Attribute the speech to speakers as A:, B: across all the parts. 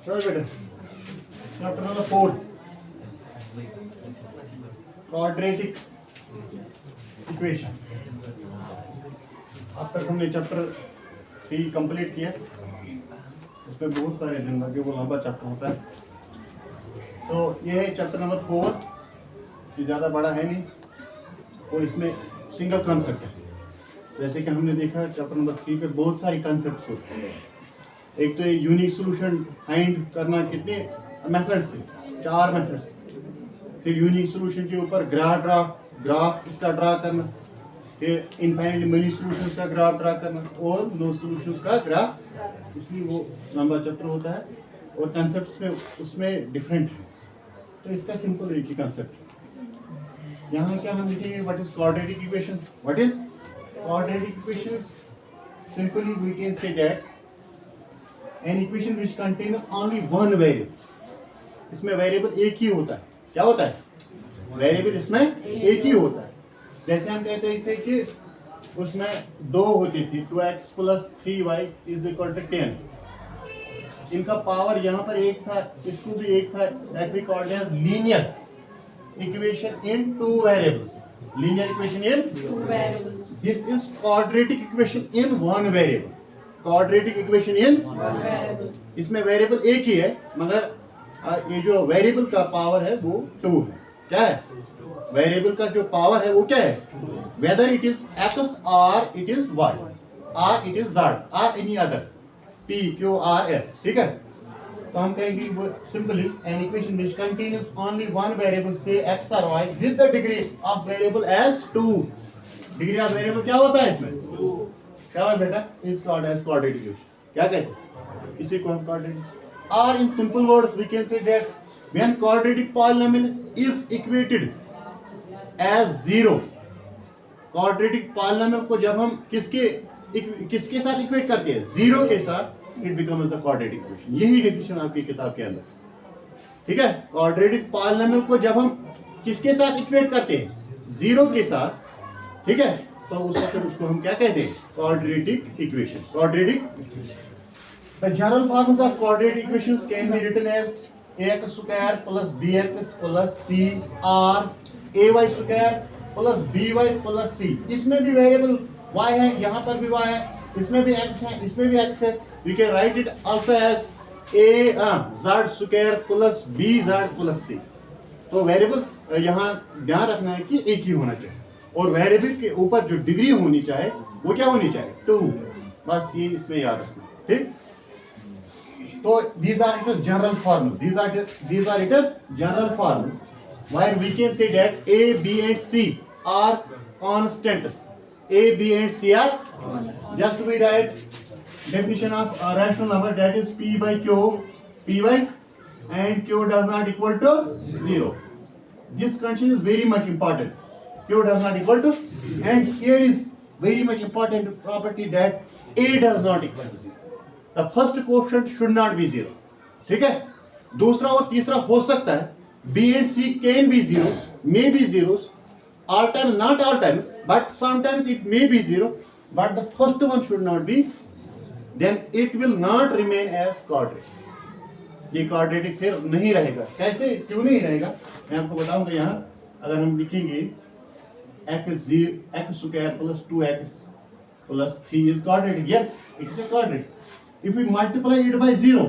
A: चलो बेटा, chapter number 4 quadratic equation. अब तक हमने चैप्टर 3 कंप्लीट किया, उसमें बहुत सारे दिन लगे, वो लंबा चैप्टर होता है। तो ये है चैप्टर नंबर 4, ये ज़्यादा बड़ा है नहीं और इसमें सिंगल कॉन्सेप्ट है। जैसे कि हमने देखा चैप्टर नंबर 3 पे बहुत सारी कॉन्सेप्ट्स होते हैं। एक तो ये यूनिक सॉल्यूशन फाइंड करना कितने मेथड से, 4 मेथड से। फिर यूनिक सॉल्यूशन के ऊपर ग्राफ इसका ड्रा करना, फिर इनफाइनाइटली मेनी सॉल्यूशंस का ग्राफ ड्रा करना और नो सॉल्यूशंस का ग्राफ। इसलिए वो लंबा चैप्टर होता है और कॉन्सेप्ट्स में उसमें डिफरेंट है। तो इसका सिंपल एक ही कॉन्सेप्ट है। यहाँ क्या हम लिखेंगे, what is quadratic equation. What is quadratic equation? Simply we can say that an equation which contains only one variable। इसमें वेरिएबल एक ही होता है। क्या होता है? वेरिएबल इसमें एक ही होता है। जैसे हम कहते थे कि उसमें 2 होती थी, 2x + 3y = 10। इनका पावर यहाँ पर एक था, इसको भी एक था। That we called as linear equation in 2 variables. Linear equation in 2 variables. This is quadratic equation in 1 variable. Quadratic equation in इसमें वेरिएबल एक ही है, मगर ये जो वेरिएबल का पावर है वो 2 है। क्या है? वेरिएबल का जो पावर है वो क्या है? वेदर इट इज x और इट इज y और इट इज z और any other p q r s। ठीक है, तो हम कहेंगे वो simply an equation which contains only one variable say x और y with the degree of variable as 2। Degree of variable क्या होता है इसमें? 2। क्या है बेटा? Is called as quadratic equation. क्या कहते हैं इसी को हम क्वाड्रेटिक। और in simple words we can say that when quadratic polynomial is equated as 0। Quadratic polynomial को जब हम किसके साथ इक्वेट करते हैं? 0 के साथ, it becomes the quadratic equation. यही डेफिनेशन आपकी किताब के अंदर। ठीक है, क्वाड्रेटिक पॉलिनोमियल को जब हम किसके साथ इक्वेट करते हैं? 0 के साथ। ठीक है, तो उस वक्त उसको हम क्या कहते हैं? Quadratic equation. Quadratic equation. The general forms of quadratic equations can be written as ax square plus bx plus c or ay square plus by plus c। इसमें भी वेरिएबल y है, यहाँ पर भी y है, इसमें भी x है, इसमें भी x है। We can write it also as z square plus bz plus c। तो वेरिएबल यहाँ ध्यान रखना है कि एक ही होना चाहिए और वेरिएबल के ऊपर जो डिग्री होनी चाहिए वो क्या होनी चाहिए? 2। बस ये इसमें याद रखना। ठीक, तो these are its general formulas। these are its general formulas where we can say that a b and c are constants। a b and c are constants। just we write definition of a rational number, that is p by q, p by and q does not equal to 0। this condition is very much important, q does not equal to, and here is very much important property that a does not equal to 0। The first quotient should not be 0। ठीक है, दूसरा और तीसरा हो सकता है, b and c can be zeros, may be zeros, all time not all times, but sometimes it may be 0, but the first one should not be, then it will not remain as quadratic। ये quadratic फिर नहीं रहेगा। कैसे, क्यों नहीं रहेगा, मैं आपको बताऊंगा। यहाँ अगर हम लिखेंगे x square plus 2x plus 3 is quadratic। yes, it is a quadratic। if we multiply it by 0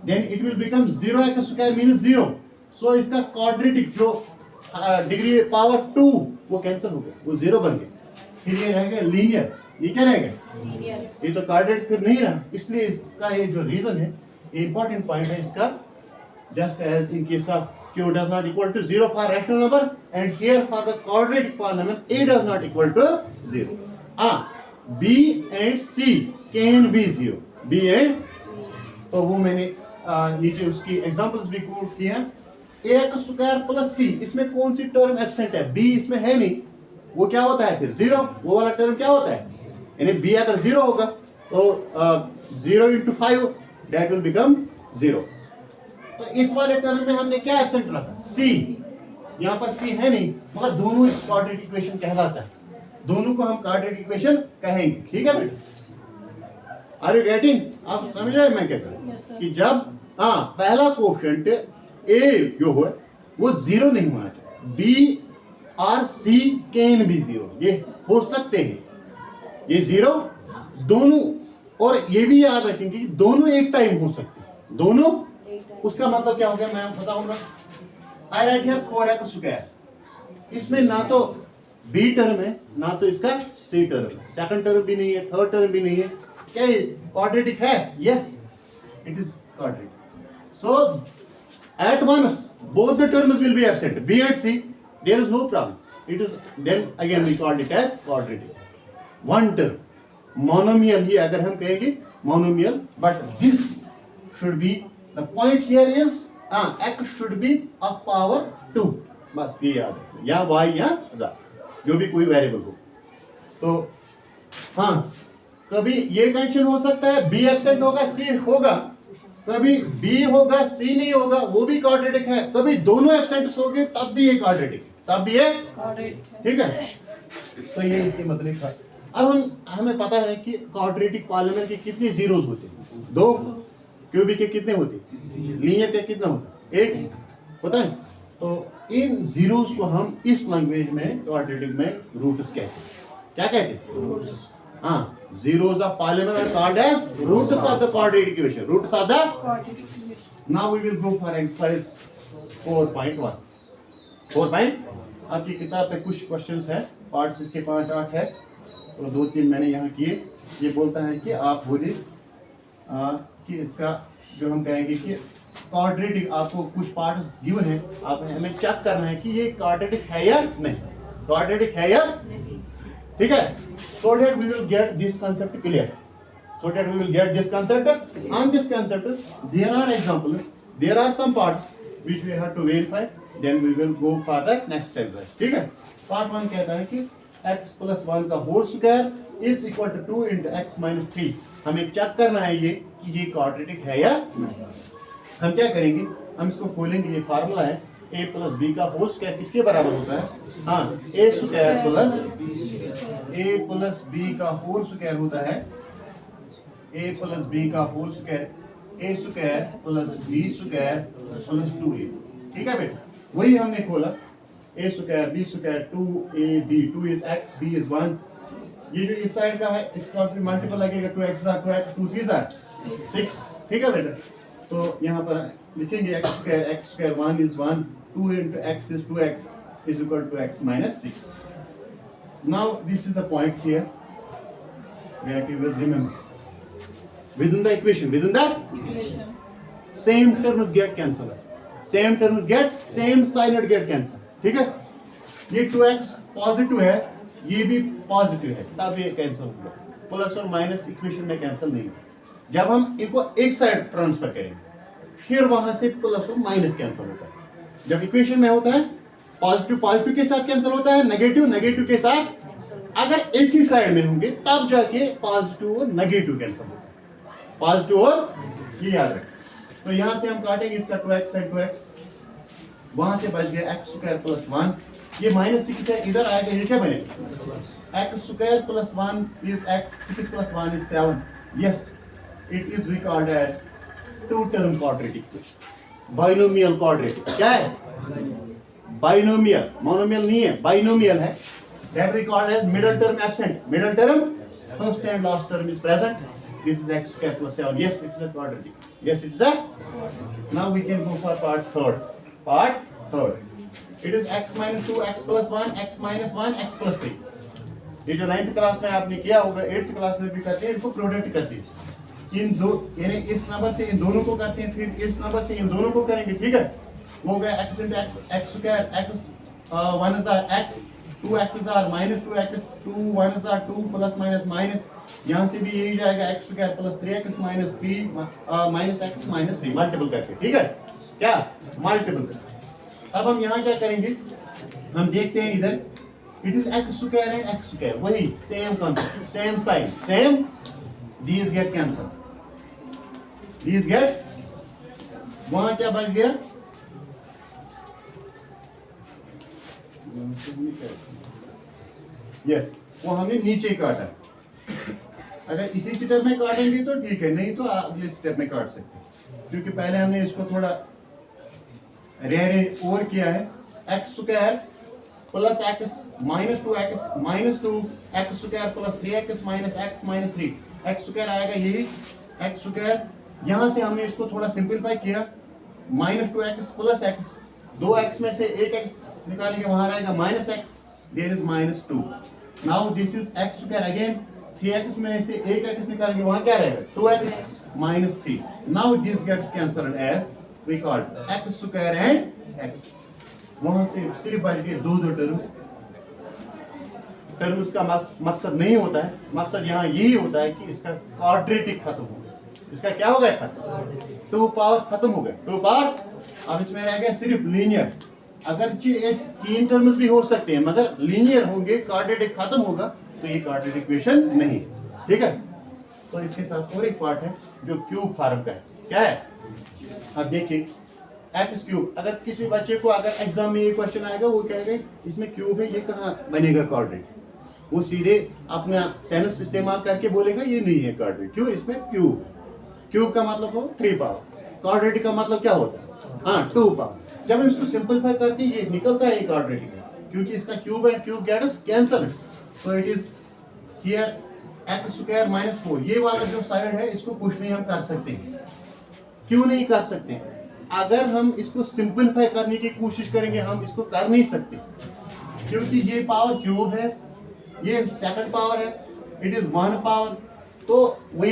A: then it will become 0x square means 0। so इसका quadratic जो डिग्री पावर 2 वो कैंसिल हो गया, वो 0 बन गया। फिर ये रहेगा लीनियर। ये क्या रहेगा? लीनियर। ये तो quadratic फिर नहीं रहा, इसलिए इसका ये जो रीजन है, इंपॉर्टेंट पॉइंट है इसका। just as in case of q does not equal to 0 for rational number and here for the quadratic polynomial a does not equal to 0। b and c can be 0। b and c, तो वो मैंने नीचे उसकी examples भी coat किए हैं। a का square plus c, इसमें कौन सी टर्म एब्सेंट है? b इसमें है नहीं, वो क्या होता है फिर? 0। वो वाला टर्म क्या होता है? यानी b अगर 0 होगा तो 0 into 5 that will become 0। तो इस वाले टर्म में हमने क्या एब्सेंट रखा? c। यहाँ पर c है नहीं, मगर दोनों क्वाड्रेटिक इक्वेशन कहलाता है, दोनों को हम क्वाड्रेटिक इक्वेशन कहेंगे। ठीक है बेटा, आर यू गेटिंग? आप समझ रहे हैं मैं कहता हूँ कि जब हाँ पहला कोएफिशिएंट ए जो है वो जीरो नहीं होना चाहिए, बी और सी कैन बी जीरो, ये हो सकते हैं, ये जीरो दोनों, और ये भी याद रखेंगे कि दोनों एक टाइम हो सकते हैं, दोनों। उसका मतलब क्या हो गया मैं बताऊंगा। आई राइट हियर 4x स्क्वायर, इसमें ना तो बी टर्म है ना तो इसका सी टर्म है, सेकंड टर्म भी नहीं है, थर्ड टर्म भी नहीं है, क्या क्वाड्रेटिक है? Yes it is quadratic. So at once both the terms will be absent, b and c, there is no problem, it is then again we called it as quadratic, one term monomial ही अगर हम कहेंगे monomial, but this should be the point here is x should be of power 2, बस ये याद है, या y या z जो भी कोई वेरिएबल हो। तो हाँ कभी ये कंडीशन हो सकता है b एब्सेंट होगा c होगा, कभी B होगा C नहीं होगा, वो भी क्वाड्रेटिक है, कभी दोनों एब्सेंट्स हो गए तब भी ये क्वाड्रेटिक, तब भी ये ठीक है। तो ये इसके मतलब था। अब हमें पता है कि क्वाड्रेटिक पॉलीनोमियल के कितने जीरोस होते हैं, 2, क्यूबिक के कितने होते हैं, लीनियर के कितना होता है, 1 होता है। तो इन जीरोस को हम इस लैंग्वेज में क्वाड्रेटिक में रूट्स कहते हैं, क्या कहते हैं? Zeros of polynomial are called as roots of the quadratic equation. Roots of the quadratic equation. Now we will go for exercise 4.1. 4. आपकी किताब पे कुछ क्वेश्चंस है, पार्ट्स इसके 5-8 है, तो 2-3 मैंने यहाँ किए। ये बोलता है कि आप बोलिए कि इसका जो हम कहेंगे कि क्वाड्रेटिक, आपको कुछ पार्ट्स गिवन है, आप हमें चेक करना है कि ये क्वाड्रेटिक है या नहीं, क्वाड्रेटिक है या नहीं, ठीक है। So that we will get this concept clear. So that we will get this concept. On this concept, there are examples. There are some parts which we have to verify. Then we will go for the next exercise. ठीक है। Part 1 कहता है कि x plus 1 का whole square is equal to 2 into x minus 3. हमें check करना है ये कि ये क्वाड्रेटिक है या नहीं। हम क्या करेंगे, हम इसको खोलेंगे, ये फार्मूला है a प्लस बी का होल स्क्वायर किसके बराबर होता है? a स्क्वायर प्लस बी का होल स्क्वायर होता है, a प्लस बी का whole square, a square plus B square plus 2a, ठीक है बेटा। वही हमने खोला, a square B square 2ab, 2 is x, b is 1। ये जो इस साइड का है इसका भी मल्टीपल लगेगा, 2x 2 3 6, ठीक है बेटा। तो यहाँ पर लिखेंगे x square 1 is 1, 2 into x is 2x is equal to x minus 6. Now this is a point here that you will remember. Within the equation, same terms get cancelled. Same terms get, same sign get cancelled. ठीक है? ये 2x positive है, ये भी positive है, तब ये cancel होगा। प्लस और माइनस इक्वेशन में कैंसिल नहीं होगा। जब हम इनको एक साइड ट्रांसफर करेंगे, फिर वहां से प्लस और माइनस कैंसिल होता है। जब इक्वेशन में होता है पॉजिटिव पॉजिटिव के साथ कैंसिल होता है, नेगेटिव नेगेटिव के साथ, अगर एक ही साइड में होंगे तब जाके पॉजिटिव और नेगेटिव कैंसिल होता है, पॉजिटिव और, ये याद रखें। तो यहां से हम काटेंगे इसका 2x एंड 2x, वहां से बच गया x स्क्वायर प्लस 1, ये माइनस 6 है, इधर आएगा, ये क्या बनेगा? x square plus 1 is x, 6 plus 1 is 7। Yes it is we called at two term quadratic equation, binomial quadratic. क्या है? बाइनोमियल, मोनोमियल नहीं है, बाइनोमियल है। That we called as middle term absent, middle term first and last term is present. This is x square plus 7। Yes it is a quadratic, yes it is a. Now we can go for part third. It is x minus 2, x plus 1, x minus 1, x plus 3। ये जो 9th class में आपने किया होगा, 8th class में भी करते हैं, इनको प्रोडक्ट करते हैं। इन दो यानी इस नंबर से इन दोनों को करते हैं, फिर इस नंबर से इन दोनों को करेंगे, ठीक है। वो गया x into x, x square, x 1 is x, 2x is minus 2x, 2 1 is 2 plus minus minus, यहाँ से भी यही जाएगा x square plus 3x minus 3 minus x minus 3 multiple करके, ठीक है। क्या मल्टीपल? अब हम यहाँ क्या करेंगे, हम देखते हैं इधर, it is x square and x square, वही same concept, same sign, same, these get cancelled, these get, वहां क्या बच गया? यस वो हमने नीचे काटा। अगर इसी स्टेप में काटेंगे तो ठीक है, नहीं तो अगले स्टेप में काट सकते हैं। क्योंकि पहले हमने इसको थोड़ा रेअरेंज और किया है। X square plus x minus 2 x square plus 3x minus x minus 3 x square आएगा यही एक्स स्क्वायर। यहां से हमने इसको थोड़ा सिंपलीफाई किया, minus 2x plus x, 2x में से एक x निकालेंगे वहां रहेगा minus x, there is minus 2। Now this is x square again, 3x में से एक x निकालेंगे वहां क्या रहेगा 2x minus 3। Now this gets cancelled as we called x square and x। वहां से सिर्फ बच गए दो टर्म्स का मकसद नहीं होता है, मकसद यहाँ यही होता है कि इसका क्वाड्रेटिक खत्म हो गया। इसका क्या हो गया खत्म, 2 पावर खत्म हो गया, 2 पावर। अब इसमें रह गया सिर्फ लीनियर। अगर ये 3 टर्म्स भी हो सकते हैं मगर लीनियर होंगे, क्वाड्रेटिक खत्म होगा तो ये क्वाड्रेटिक इक्वेशन नहीं, ठीक है। तो इसके साथ और एक पार्ट है जो क्यूब फॉर्म का है। क्या है, अब देखिए एक्स क्यूब। अगर किसी बच्चे को अगर एग्जाम में ये क्वेश्चन आएगा वो कहेगा इसमें क्यूब है, ये कहाँ बनेगा क्वाड्रेटिक, वो सीधे अपना सेंस इस्तेमाल करके बोलेगा ये नहीं है क्वाड्रेटिक। क्यों, इसमें क्यूब का मतलब हो 3 पावर, क्वाड्रेटिक का मतलब क्या होता है, हाँ 2 पावर। जब हम इसको सिंपलीफाई करते हैं ये निकलता है क्वाड्रेटिक क्योंकि इसका क्यूब है, cube gets cancel. So it is here x square minus 4। ये वाला जो साइड है इसको कुछ नहीं हम कर सकते हैं। क्यों नहीं कर सकते, अगर हम इसको सिंपलीफाई करने की कोशिश करेंगे हम इसको कर नहीं सकते क्योंकि ये पावर क्यूब है, ये सेकंड पावर है, इट इज 1 पावर। तो we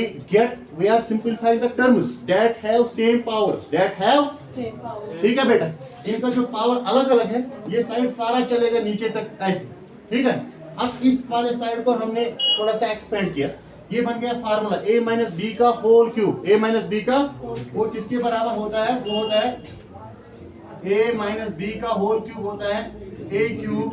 A: are simplifying the terms that have same powers, ठीक है बेटा। इनका जो पावर अलग अलग है, ये साइड सारा चलेगा नीचे तक ऐसे, ठीक है। अब इस वाले साइड को हमने थोड़ा सा एक्सपेंड किया, ये बन गया फार्मूला a माइनस बी का whole cube. a minus B का वो किसके बराबर होता है, वो होता है a माइनस बी का होल क्यूब होता है a cube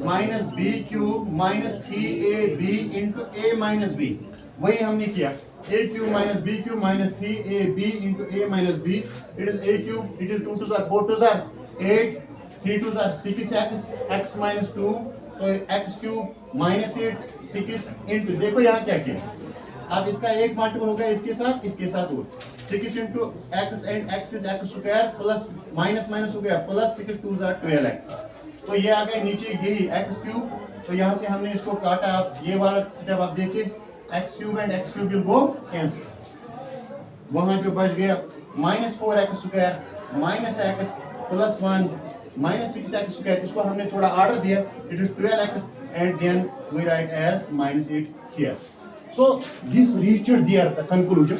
A: minus B cube minus 3ab into a minus B. वही हमने किया, a cube minus B cube minus 3ab into a minus B. It is a cube, it is 2 2 4 4 2 8 3 2 6x x minus 2, तो x cube minus 8 6 into, देखो यहाँ क्या किया, अब इसका एक मल्टीपल हो गया इसके साथ और 6 into x and x is x square plus minus minus हो गया प्लस 6 2 12x। तो ये आ गया नीचे यही एक्स क्यूब। तो यहाँ से हमने इसको काटा, आप ये वाला स्टेप आप देखिए, x cube and x cube will go cancel. वहां जो बच गया minus 4x square minus x plus 1 minus 6x square, इसको हमने थोड़ा ऑर्डर दिया, it is 12x and then we write as minus 8 here. So this reached there the conclusion.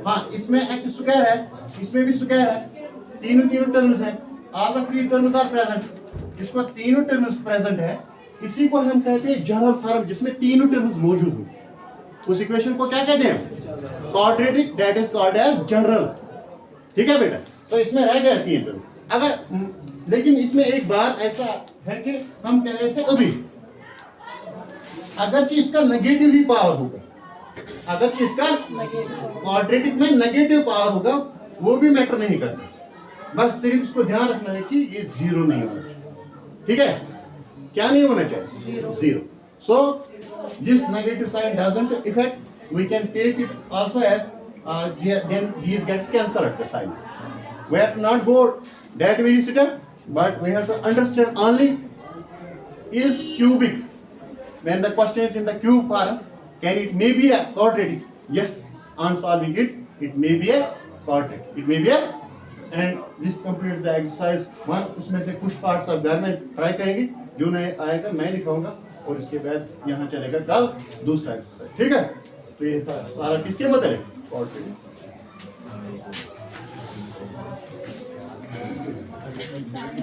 A: हाँ, इसमें एक्स स्क्वायर है, इसमें भी स्क्वायर है, तीनों टर्म्स है, all the 3 terms are present. इसको तीनों टर्म्स प्रेजेंट है, इसी को हम कहते हैं जनरल फॉर्म, जिसमें तीनों टर्म्स मौजूद हो। उस इक्वेशन को क्या कहते हैं, quadratic, that is called as general, ठीक है बेटा। तो इसमें रह गए 3 टर्म। अगर लेकिन इसमें एक बात ऐसा है कि हम कह रहे थे अभी, अगर इसका नेगेटिव ही पावर होगा, अगर इसका क्वाड्रेटिक में नेगेटिव पावर होगा वो भी मैटर नहीं करता, बस सिर्फ इसको ध्यान रखना है कि ये 0 नहीं होना चाहिए, ठीक है। क्या नहीं होना चाहिए, 0। So this negative sign doesn't effect, we can take it also as then these gets cancelled the signs. We have to not go that very step, but we have to understand only is cubic. When the question is in the cube form, can it may be a quadratic? Yes, on solving it, it may be a quadratic. It may be a, and this completes the exercise 1. उसमें से कुछ parts आप घर में try करेंगे, जो नए आएगा मैं दिखाऊंगा और इसके बाद यहाँ चलेगा कल दूसरा एक्सरसाइज, ठीक है। तो ये सारा किसके मतलब है,